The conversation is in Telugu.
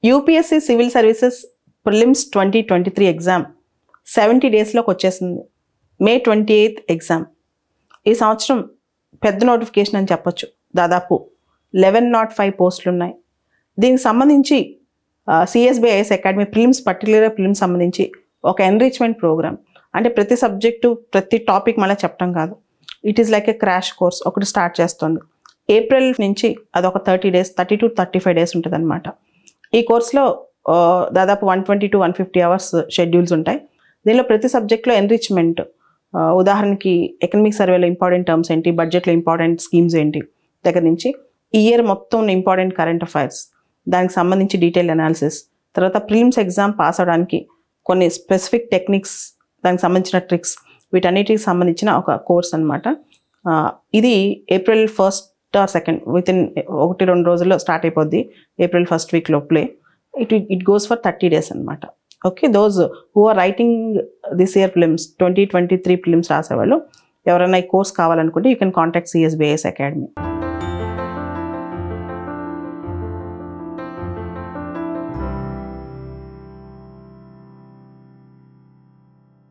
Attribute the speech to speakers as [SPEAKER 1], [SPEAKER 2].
[SPEAKER 1] UPSC civil services prelims 2023 exam 70 డేస్లోకి వచ్చేసింది. May 28 exam. ఈ సంవత్సరం పెద్ద నోటిఫికేషన్ అని చెప్పొచ్చు. దాదాపు 1105 పోస్టులు ఉన్నాయి. దీనికి సంబంధించి సిఎస్బిఐఎస్ అకాడమీ ప్రిలిమ్స్, పర్టికులర్గా ప్రిలిమ్స్ సంబంధించి ఒక ఎన్రిచ్మెంట్ ప్రోగ్రామ్, అంటే ప్రతి సబ్జెక్టు ప్రతి టాపిక్ మళ్ళీ చెప్పడం కాదు, it is like A crash course ఒకటి స్టార్ట్ చేస్తుంది. ఏప్రిల్ నుంచి అదొక 30 days, 30 to 35 days ఉంటుంది అనమాట. ఈ కోర్సులో దాదాపు 120 to 150 hours షెడ్యూల్స్ ఉంటాయి. దీనిలో ప్రతి సబ్జెక్ట్లో ఎన్రిచ్మెంట్, ఉదాహరణకి ఎకనమిక్ సర్వేలో ఇంపార్టెంట్ టర్మ్స్ ఏంటి, బడ్జెట్లో ఇంపార్టెంట్ స్కీమ్స్ ఏంటి దగ్గర నుంచి ఈ ఇయర్ మొత్తం ఇంపార్టెంట్ కరెంట్ అఫైర్స్, దానికి సంబంధించి డీటెయిల్ అనాలిసిస్, తర్వాత ప్రిలిమ్స్ ఎగ్జామ్ పాస్ అవడానికి కొన్ని స్పెసిఫిక్ టెక్నిక్స్, దానికి సంబంధించిన ట్రిక్స్, వీటన్నిటికి సంబంధించిన ఒక కోర్స్ అనమాట. ఇది April 1st or 2nd within 1-2 రోజుల్లో స్టార్ట్ అయిపోద్ది. April 1st week లోపలే. ఇట్ గోస్ ఫర్ 30 days అనమాట. Okay, those who are writing this year prelims 2023 prelims రాసేవాళ్ళు ఎవరైనా ఈ కోర్స్ కావాలనుకుంటే you can contact CSBIS academy.